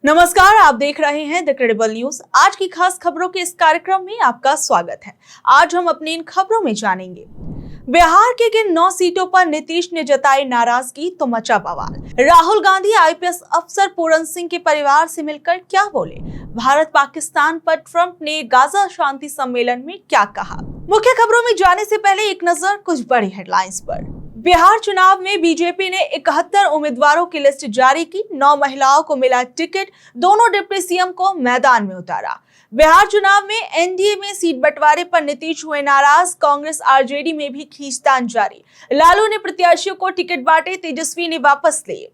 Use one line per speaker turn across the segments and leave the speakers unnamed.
नमस्कार, आप देख रहे हैं द क्रेडिबल न्यूज। आज की खास खबरों के इस कार्यक्रम में आपका स्वागत है। आज हम अपनी इन खबरों में जानेंगे बिहार के किन 9 सीटों पर नीतीश ने जताई नाराजगी तो मचा बवाल। राहुल गांधी आईपीएस अफसर पूरन सिंह के परिवार से मिलकर क्या बोले। भारत पाकिस्तान पर ट्रंप ने गाजा शांति सम्मेलन में क्या कहा। मुख्य खबरों में जाने से पहले एक नजर कुछ बड़ी हेडलाइंस पर। बिहार चुनाव में बीजेपी ने 71 उम्मीदवारों की लिस्ट जारी की। 9 महिलाओं को मिला टिकट, दोनों डिप्टी सीएम को मैदान में उतारा। बिहार चुनाव में एनडीए में सीट बंटवारे पर नीतीश हुए नाराज। कांग्रेस आरजेडी में भी खींचतान जारी। लालू ने प्रत्याशियों को टिकट बांटे, तेजस्वी ने वापस लिए।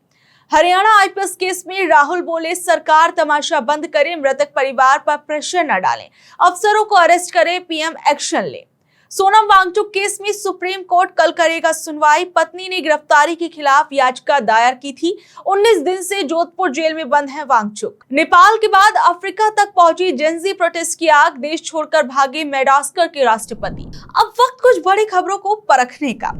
हरियाणा आईपीएस केस में राहुल बोले, सरकार तमाशा बंद करे, मृतक परिवार पर प्रेशर न डालें, अफसरों को अरेस्ट करे, पीएम एक्शन ले। सोनम वांगचुक केस में सुप्रीम कोर्ट कल करेगा सुनवाई। पत्नी ने गिरफ्तारी के खिलाफ याचिका दायर की थी। 19 दिन से जोधपुर जेल में बंद है वांगचुक। नेपाल के बाद अफ्रीका तक पहुंची जेंजी प्रोटेस्ट की आग, देश छोड़कर भागे मेडागास्कर के राष्ट्रपति। अब वक्त कुछ बड़ी खबरों को परखने का।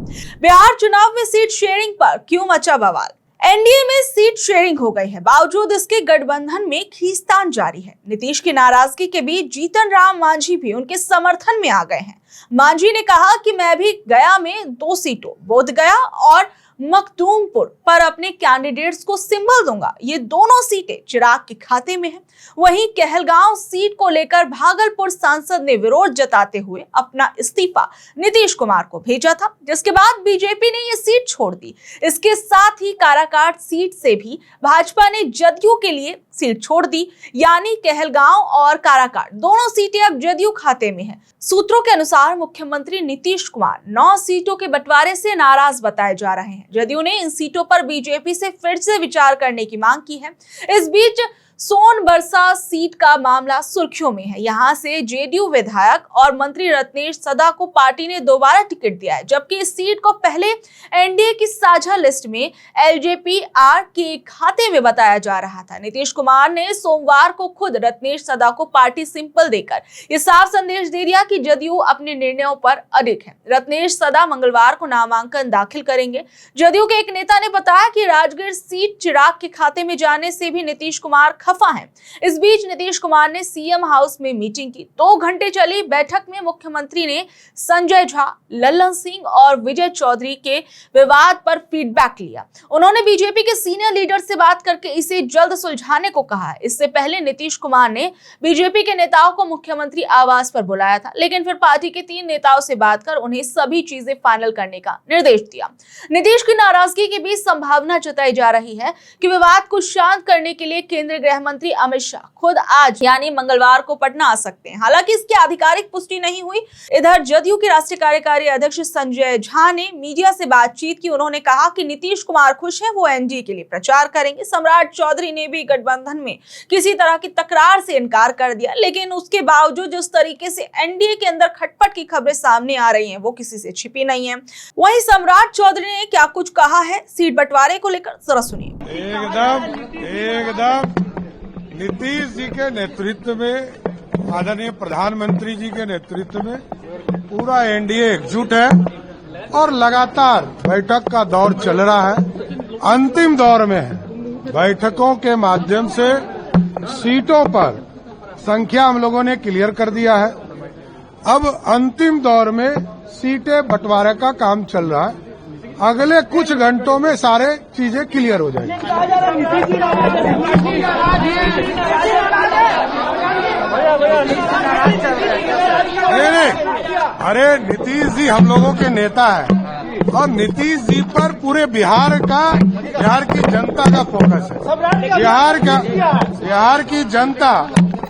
बिहार चुनाव में सीट शेयरिंग पर क्यों मचा बवाल। एनडीए में सीट शेयरिंग हो गई है, बावजूद इसके गठबंधन में खींचतान जारी है। नीतीश की नाराजगी के बीच जीतन राम मांझी भी उनके समर्थन में आ गए हैं। मांझी ने कहा कि मैं भी गया में 2 सीटों बोधगया और मखदूमपुर पर अपने कैंडिडेट्स को सिंबल दूंगा। ये दोनों सीटें चिराग के खाते में हैं। वहीं कहलगांव सीट को लेकर भागलपुर सांसद ने विरोध जताते हुए अपना इस्तीफा नीतीश कुमार को भेजा था, जिसके बाद बीजेपी ने ये सीट छोड़ दी। इसके साथ ही काराकाट सीट से भी भाजपा ने जदयू के लिए सीट छोड़ दी, यानी कहलगांव और काराकाट दोनों सीटें अब जदयू खाते में हैं। सूत्रों के अनुसार मुख्यमंत्री नीतीश कुमार 9 सीटों के बंटवारे से नाराज बताए जा रहे हैं। जदयू ने इन सीटों पर बीजेपी से फिर से विचार करने की मांग की है। इस बीच सोनबरसा सीट का मामला सुर्खियों में है। यहां से जेडीयू विधायक और मंत्री रत्नेश सदा को पार्टी ने दोबारा टिकट दिया है, जबकि इस सीट को पहले एनडीए की साझा लिस्ट में एलजेपीआर के खाते में बताया जा रहा था। नीतीश कुमार ने सोमवार को खुद रत्नेश सदा को पार्टी सिंपल देकर ये साफ संदेश दे दिया कि जदयू अपने निर्णयों पर अडिग है। रत्नेश सदा मंगलवार को नामांकन दाखिल करेंगे। जदयू के एक नेता ने बताया कि राजगीर सीट चिराग के खाते में जाने से भी नीतीश कुमार खफा है। इस बीच नीतीश कुमार ने सीएम हाउस में मीटिंग की। 2 घंटे चली बैठक में मुख्यमंत्री ने संजय झा, लल्लन सिंह और विजय चौधरी के विवाद पर फीडबैक लिया। उन्होंने बीजेपी के सीनियर लीडर से बात करके इसे जल्द सुलझाने को कहा है। इससे पहले नीतीश कुमार ने बीजेपी के नेताओं को मुख्यमंत्री आवास पर बुलाया था, लेकिन फिर पार्टी के 3 नेताओं से बात कर उन्हें सभी चीजें फाइनल करने का निर्देश दिया। नीतीश की नाराजगी के बीच संभावना जताई जा रही है कि विवाद को शांत करने के लिए केंद्रीय गृह मंत्री अमित शाह खुद आज यानी मंगलवार को पटना आ सकते हैं। हालांकि इसकी आधिकारिक पुष्टि नहीं हुई। इधर जदयू के राष्ट्रीय कार्यकारी अध्यक्ष संजय झा ने मीडिया से बातचीत की। उन्होंने कहा कि नीतीश कुमार खुश हैं, वो एनडीए के लिए प्रचार करेंगे। सम्राट चौधरी ने भी गठबंधन में किसी तरह की तकरार से इनकार कर दिया, लेकिन उसके बावजूद जिस तरीके से एनडीए के अंदर खटपट की खबरें सामने आ रही हैं, वो किसी से छिपी नहीं है। वहीं सम्राट चौधरी ने क्या कुछ कहा है सीट बंटवारे को लेकर, जरा सुनिए।
एकदम नीतीश जी के नेतृत्व में, आदरणीय प्रधानमंत्री जी के नेतृत्व में पूरा एनडीए एकजुट है और लगातार बैठक का दौर चल रहा है। अंतिम दौर में है। बैठकों के माध्यम से सीटों पर संख्या हम लोगों ने क्लियर कर दिया है। अब अंतिम दौर में सीटें बंटवारे का काम चल रहा है। अगले कुछ घंटों में सारे चीजें क्लियर हो जाएंगी। अरे नीतीश जी हम लोगों के नेता हैं और नीतीश जी पर पूरे बिहार की जनता का फोकस है। बिहार की जनता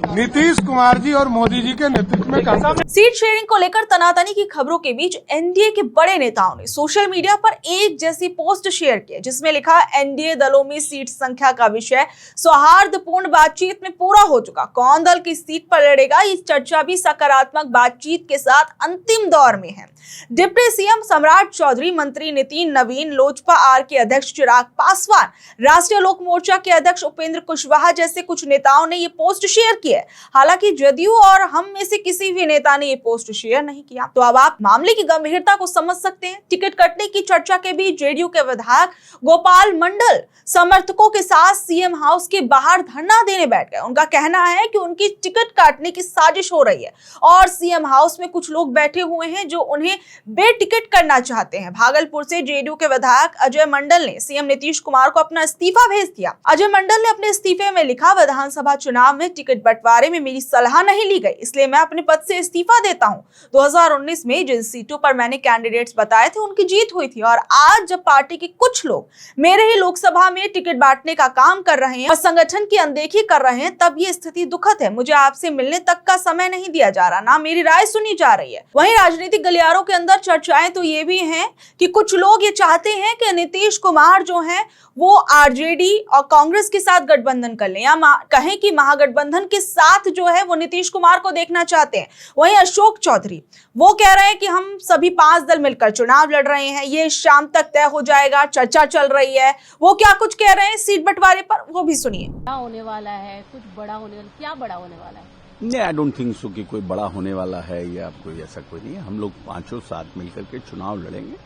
नीतीश कुमार जी और मोदी जी के नेतृत्व में काम।
सीट शेयरिंग को लेकर तनातनी की खबरों के बीच एनडीए के बड़े नेताओं ने सोशल मीडिया पर एक जैसी पोस्ट शेयर की, जिसमें लिखा, एनडीए दलों में सीट संख्या का विषय सौहार्दपूर्ण बातचीत में पूरा हो चुका। कौन दल की सीट पर लड़ेगा, ये चर्चा भी सकारात्मक बातचीत के साथ अंतिम दौर में है। डिप्टी सीएम सम्राट चौधरी, मंत्री नितिन नवीन, लोजपा आर के अध्यक्ष चिराग पासवान, राष्ट्रीय लोक मोर्चा के अध्यक्ष उपेंद्र कुशवाहा जैसे कुछ नेताओं ने ये पोस्ट शेयर की है। है। हालांकि जदयू और हम में से किसी भी नेता ने ये पोस्ट शेयर नहीं किया। तो अब आप मामले की गंभीरता को समझ सकते हैं। टिकट कटने की चर्चा के बीच जेडीयू के विधायक गोपाल मंडल समर्थकों के साथ सीएम हाउस के बाहर धरना देने बैठ गए। उनका कहना है कि उनकी टिकट काटने की साजिश हो रही है और सीएम हाउस में कुछ लोग बैठे हुए हैं जो उन्हें बेटिकट करना चाहते हैं। भागलपुर से जेडीयू के विधायक अजय मंडल ने सीएम नीतीश कुमार को अपना इस्तीफा भेज दिया। अजय मंडल ने अपने इस्तीफे में लिखा, विधानसभा चुनाव में टिकट बंटवारे में मेरी सलाह नहीं ली गई, इसलिए मैं अपने पद से इस्तीफा देता हूं। 2019 में जिन सीटों पर मैंने कैंडिडेट्स बताए थे उनकी जीत हुई थी और आज जब पार्टी के कुछ लोग मेरे ही लोकसभा में टिकट बांटने का काम कर रहे हैं और संगठन की अनदेखी कर रहे हैं, तब ये स्थिति दुखद है। मुझे आपसे मिलने तक का समय नहीं दिया जा रहा, ना मेरी राय सुनी जा रही है। वहीं राजनीतिक गलियारों के अंदर चर्चाएं तो ये भी हैं कि कुछ लोग ये चाहते हैं कि नीतीश कुमार जो हैं वो आरजेडी और कांग्रेस के साथ गठबंधन कर लें या कहें कि महागठबंधन के साथ जो है वो नीतीश कुमार को देखना चाहते हैं। वहीं अशोक चौधरी वो कह रहे हैं कि हम सभी 5 दल मिलकर चुनाव लड़ रहे हैं, ये शाम तक तय हो जाएगा, चर्चा चल रही है। वो क्या कुछ कह रहे हैं सीट बंटवारे पर, वो भी सुनिए।
बड़ा होने वाला है, कुछ बड़ा होने वाला, क्या बड़ा होने वाला है?
नहीं, आई डोंट थिंक सो कि कोई बड़ा होने वाला है या कोई ऐसा कोई नहीं है। हम लोग पांचों साथ मिलकर के चुनाव लड़ेंगे।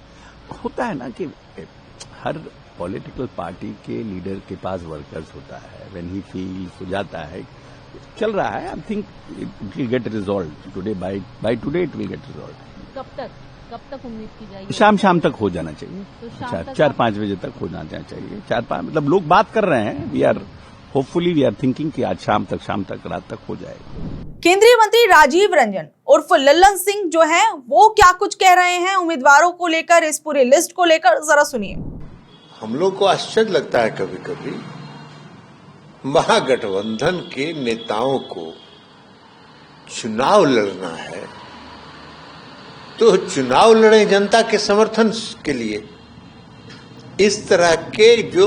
होता है ना कि हर पॉलिटिकल पार्टी के लीडर के पास वर्कर्स होता है, व्हेन ही फील्स हो जाता है, चल रहा है। I think it will get resolve today, by today it will get resolve.
कब तक उम्मीद की जाएगी?
शाम तक हो जाना चाहिए।
तो
4-5 बजे तक हो जाना चाहिए। 4-5 मतलब लोग बात कर रहे हैं। We are hopefully we are thinking कि आज शाम तक रात तक हो जाएगा।
केंद्रीय मंत्री राजीव रंजन उर्फ लल्लन सिंह जो हैं वो क्या कुछ कह रहे हैं उम्मीदवारों को लेकर, इस पूरी लिस्ट को लेकर, जरा सुनिए।
हम लोग को आश्चर्य लगता है कभी कभी, महागठबंधन के नेताओं को चुनाव लड़ना है तो चुनाव लड़े जनता के समर्थन के लिए। इस तरह के जो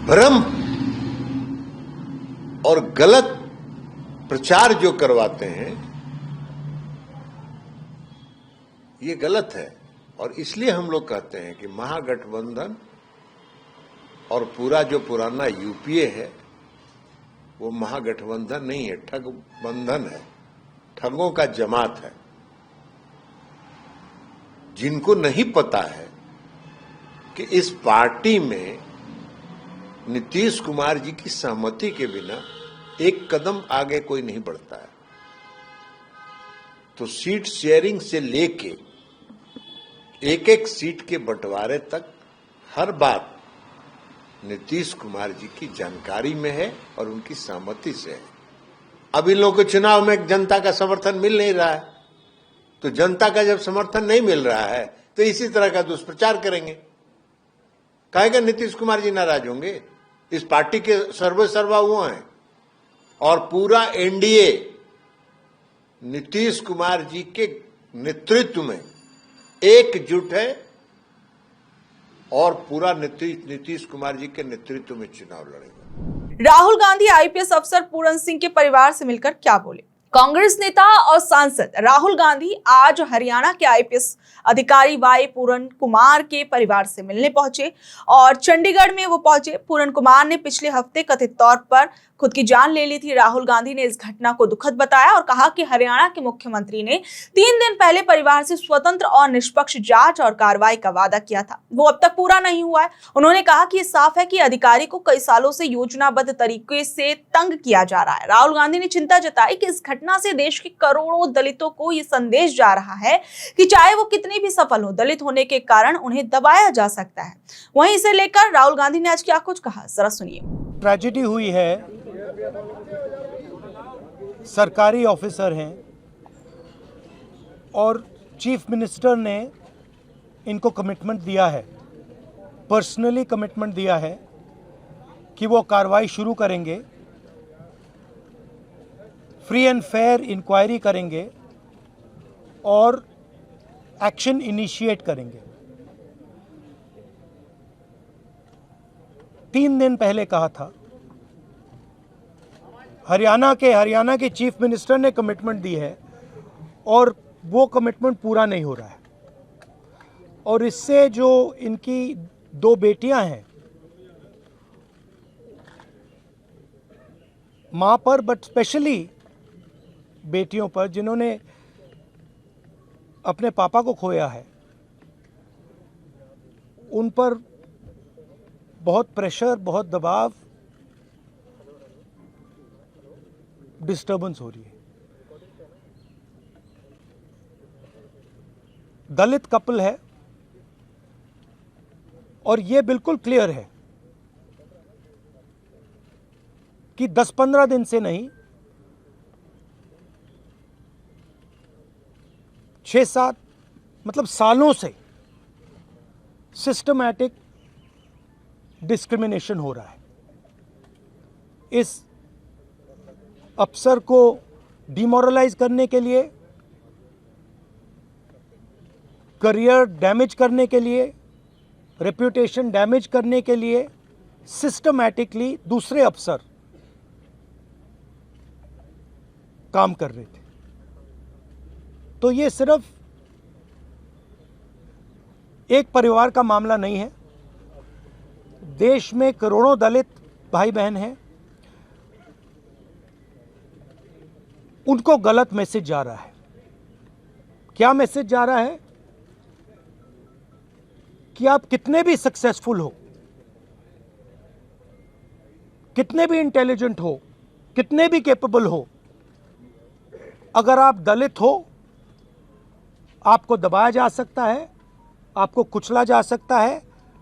भ्रम और गलत प्रचार जो करवाते हैं ये गलत है। और इसलिए हम लोग कहते हैं कि महागठबंधन और पूरा जो पुराना यूपीए है वो महागठबंधन नहीं है, ठग बंधन है, ठगों का जमात है। जिनको नहीं पता है कि इस पार्टी में नीतीश कुमार जी की सहमति के बिना एक कदम आगे कोई नहीं बढ़ता है, तो सीट शेयरिंग से लेके एक सीट के बंटवारे तक हर बात नीतीश कुमार जी की जानकारी में है और उनकी सहमति से है। अब इन लोगों को चुनाव में जनता का समर्थन मिल नहीं रहा है, तो जनता का जब समर्थन नहीं मिल रहा है तो इसी तरह का दुष्प्रचार करेंगे। कहेगा नीतीश कुमार जी नाराज होंगे, इस पार्टी के सर्वा वो हैं और पूरा एनडीए नीतीश कुमार जी के नेतृत्व में एकजुट है और पूरा नीतीश कुमार जी के नेतृत्व में चुनाव लड़ेगा।
राहुल गांधी आईपीएस अफसर पूरन सिंह के परिवार से मिलकर क्या बोले? कांग्रेस नेता और सांसद राहुल गांधी आज हरियाणा के आईपीएस अधिकारी वाई पूरन कुमार के परिवार से मिलने पहुंचे और चंडीगढ़ में वो पहुंचे। पूरन कुमार ने पिछले हफ्ते कथित तौर पर खुद की जान ले ली थी। राहुल गांधी ने इस घटना को दुखद बताया और कहा कि हरियाणा के मुख्यमंत्री ने 3 दिन पहले परिवार से स्वतंत्र और निष्पक्ष जांच और कार्रवाई का वादा किया था, वो अब तक पूरा नहीं हुआ है। उन्होंने कहा कि ये साफ है कि अधिकारी को कई सालों से योजनाबद्ध तरीके से तंग किया जा रहा है। राहुल गांधी ने चिंता जताई कि इस घटना से देश के करोड़ों दलितों को ये संदेश जा रहा है कि चाहे वो कितने भी सफल हो, दलित होने के कारण उन्हें दबाया जा सकता है। वहीं इसे लेकर राहुल गांधी ने आज क्या कुछ कहा, जरा सुनिए।
ट्रेजेडी हुई है, सरकारी ऑफिसर हैं और चीफ मिनिस्टर ने इनको कमिटमेंट दिया है, पर्सनली कमिटमेंट दिया है कि वो कार्रवाई शुरू करेंगे, फ्री एंड फेयर इंक्वायरी करेंगे और एक्शन इनिशिएट करेंगे। 3 दिन पहले कहा था, हरियाणा के चीफ मिनिस्टर ने कमिटमेंट दी है और वो कमिटमेंट पूरा नहीं हो रहा है। और इससे जो इनकी 2 बेटियां हैं माँ पर, बट स्पेशली बेटियों पर जिन्होंने अपने पापा को खोया है, उन पर बहुत प्रेशर, बहुत दबाव, डिस्टर्बेंस हो रही है। दलित कपल है और ये बिल्कुल क्लियर है कि 10-15 दिन से नहीं, 6-7 मतलब सालों से सिस्टमैटिक डिस्क्रिमिनेशन हो रहा है। इस अफसर को डिमोरलाइज करने के लिए, करियर डैमेज करने के लिए, रेप्यूटेशन डैमेज करने के लिए सिस्टमैटिकली दूसरे अफसर काम कर रहे थे। तो ये सिर्फ एक परिवार का मामला नहीं है। देश में करोड़ों दलित भाई बहन हैं, उनको गलत मैसेज जा रहा है। क्या मैसेज जा रहा है? कि आप कितने भी सक्सेसफुल हो, कितने भी इंटेलिजेंट हो, कितने भी कैपेबल हो, अगर आप दलित हो, आपको दबाया जा सकता है, आपको कुचला जा सकता है,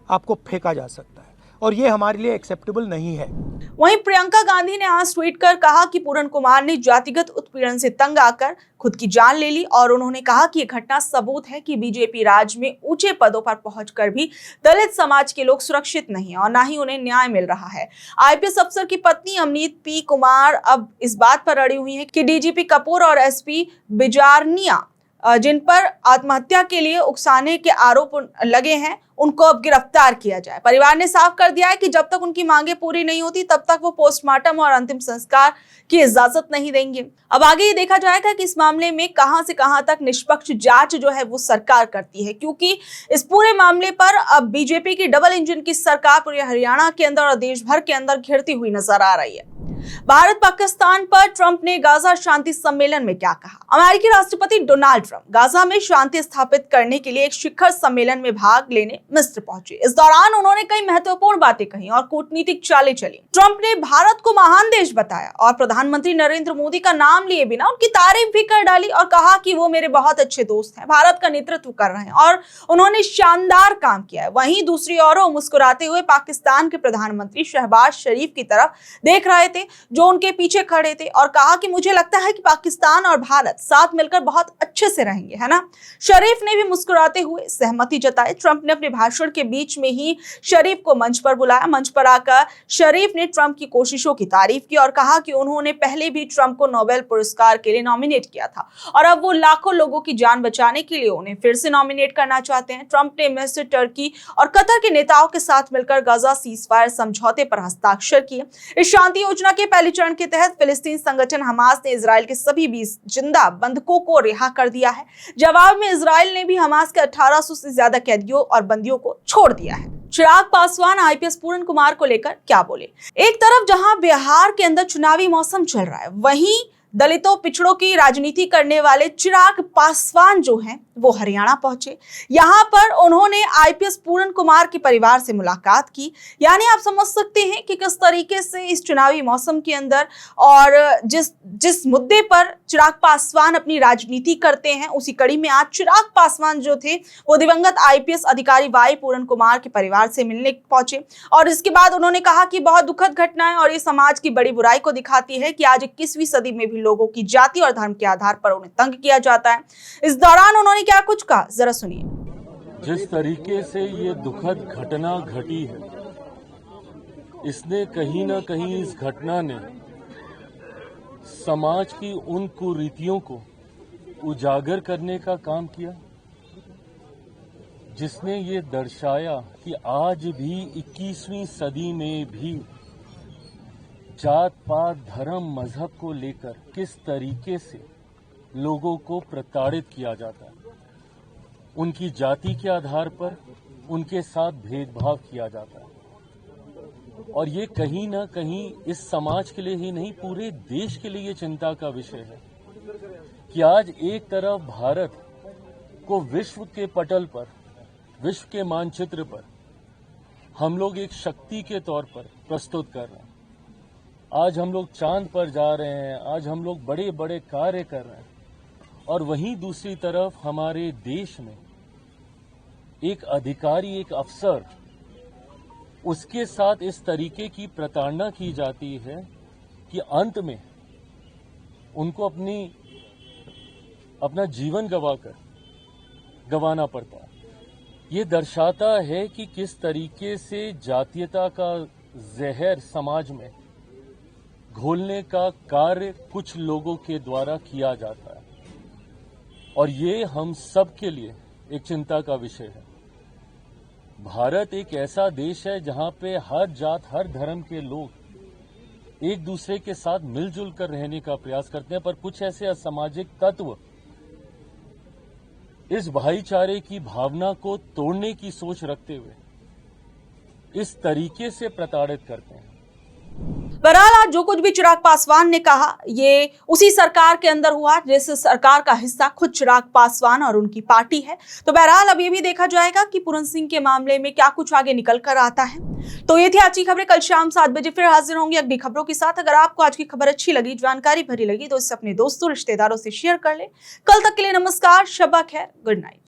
आपको फेंका जा सकता है, और ये हमारे लिए एक्सेप्टेबल नहीं है।
वहीं प्रियंका गांधी ने आज ट्वीट कर कहा कि पूरन कुमार ने जातिगत उत्पीड़न से तंग आकर खुद की जान ले ली, और उन्होंने कहा कि यह घटना सबूत है कि बीजेपी राज में ऊंचे पदों पर पहुंचकर भी दलित समाज के लोग सुरक्षित नहीं और ना ही उन्हें न्याय मिल रहा है। आईपीएस अफसर की पत्नी अमनीत पी कुमार अब इस बात पर अड़ी हुई है कि डीजीपी कपूर और एसपी बिजारनिया, जिन पर आत्महत्या के लिए उकसाने के आरोप लगे हैं, उनको अब गिरफ्तार किया जाए। परिवार ने साफ कर दिया है कि जब तक उनकी मांगे पूरी नहीं होती तब तक वो पोस्टमार्टम और अंतिम संस्कार की इजाजत नहीं देंगे। अब आगे ये देखा जाएगा कि इस मामले में कहां से कहां तक निष्पक्ष जांच जो है वो सरकार करती है, क्योंकि इस पूरे मामले पर अब बीजेपी की डबल इंजन की सरकार पूरे हरियाणा के अंदर और देश भर के अंदर घिरती हुई नजर आ रही है। भारत पाकिस्तान पर ट्रंप ने गाजा शांति सम्मेलन में क्या कहा? अमेरिकी राष्ट्रपति डोनाल्ड ट्रंप गाजा में शांति स्थापित करने के लिए एक शिखर सम्मेलन में भाग लेने मिस्र पहुंचे। इस दौरान उन्होंने कई महत्वपूर्ण बातें कही और कूटनीतिक चालें चली। ट्रंप ने भारत को महान देश बताया और प्रधानमंत्री नरेंद्र मोदी का नाम लिए बिना उनकी तारीफ भी कर डाली और कहा कि वो मेरे बहुत अच्छे दोस्त हैं, भारत का नेतृत्व कर रहे हैं और उन्होंने शानदार काम किया है। वहीं दूसरी ओर वो मुस्कुराते हुए पाकिस्तान के प्रधानमंत्री शहबाज शरीफ की तरफ देख रहे थे, जो उनके पीछे खड़े थे, और कहा कि मुझे लगता है कि पाकिस्तान और भारत साथ मिलकर बहुत अच्छे से रहेंगे, है ना। शरीफ ने भी मुस्कुराते हुए सहमति जताई। ट्रंप ने अपने भाषण के बीच में ही शरीफ को मंच पर बुलाया। मंच पर आकर शरीफ ने ट्रंप की कोशिशों की तारीफ की और कहा कि उन्होंने पहले भी ट्रंप को नोबेल पुरस्कार के लिए नॉमिनेट किया था और अब वो लाखों लोगों की जान बचाने के लिए उन्हें फिर से नॉमिनेट करना चाहते हैं। ट्रंप ने मिस्र, टर्की और कतर के नेताओं के साथ मिलकर गाजा सीजफायर समझौते पर हस्ताक्षर किए। इस शांति योजना के पहले चरण के तहत फिलिस्तीन संगठन हमास ने इजराइल के सभी 20 जिंदा बंधकों को रिहा कर दिया है। जवाब में इजराइल ने भी हमास के 1800 से ज्यादा कैदियों और बंदियों को छोड़ दिया है। चिराग पासवान आईपीएस पूरन कुमार को लेकर क्या बोले? एक तरफ जहां बिहार के अंदर चुनावी मौसम चल रहा है, वहीं दलितों पिछड़ों की राजनीति करने वाले चिराग पासवान जो हैं वो हरियाणा पहुंचे। यहां पर उन्होंने आईपीएस पूरन कुमार के परिवार से मुलाकात की। यानी आप समझ सकते हैं कि किस तरीके से इस चुनावी मौसम के अंदर और जिस मुद्दे पर चिराग पासवान अपनी राजनीति करते हैं, उसी कड़ी में आज चिराग पासवान जो थे वो दिवंगत आईपीएस अधिकारी वाई पूरन कुमार के परिवार से मिलने पहुंचे और इसके बाद उन्होंने कहा कि बहुत दुखद घटना है और ये समाज की बड़ी बुराई को दिखाती है कि आज 21वीं सदी में भी लोगों की जाति और धर्म के आधार पर उन्हें तंग किया जाता है। इस दौरान उन्होंने क्या कुछ कहा, जरा सुनिए।
जिस तरीके से ये दुखद घटना घटी है, इसने कहीं ना कहीं, इस घटना ने समाज की उन कुरीतियों को उजागर करने का काम किया, जिसने ये दर्शाया कि आज भी 21वीं सदी में भी जात पात धर्म मजहब को लेकर किस तरीके से लोगों को प्रताड़ित किया जाता है। उनकी जाति के आधार पर उनके साथ भेदभाव किया जाता है। और ये कहीं ना कहीं इस समाज के लिए ही नहीं, पूरे देश के लिए ये चिंता का विषय है कि आज एक तरफ भारत को विश्व के पटल पर, विश्व के मानचित्र पर हम लोग एक शक्ति के तौर पर प्रस्तुत कर रहे हैं। आज हम लोग चांद पर जा रहे हैं, आज हम लोग बड़े बड़े कार्य कर रहे हैं, और वहीं दूसरी तरफ हमारे देश में एक अधिकारी, एक अफसर, उसके साथ इस तरीके की प्रताड़ना की जाती है कि अंत में उनको अपना जीवन गवाना पड़ता है। ये दर्शाता है कि किस तरीके से जातीयता का जहर समाज में घोलने का कार्य कुछ लोगों के द्वारा किया जाता है, और ये हम सब के लिए एक चिंता का विषय है। भारत एक ऐसा देश है जहां पे हर जात, हर धर्म के लोग एक दूसरे के साथ मिलजुल कर रहने का प्रयास करते हैं, पर कुछ ऐसे असामाजिक तत्व इस भाईचारे की भावना को तोड़ने की सोच रखते हुए इस तरीके से प्रताड़ित करते हैं।
बहरहाल आज जो कुछ भी चिराग पासवान ने कहा, ये उसी सरकार के अंदर हुआ जिस सरकार का हिस्सा खुद चिराग पासवान और उनकी पार्टी है। तो बहरहाल अब ये भी देखा जाएगा कि पूरन सिंह के मामले में क्या कुछ आगे निकल कर आता है। तो ये थी आज की खबरें। कल शाम 7 बजे फिर हाजिर होंगी अगली खबरों के साथ। अगर आपको आज की खबर अच्छी लगी, जानकारी भरी लगी, तो इसे अपने दोस्तों, रिश्तेदारों से शेयर कर ले। कल तक के लिए नमस्कार, शब्बा खैर, गुड नाइट।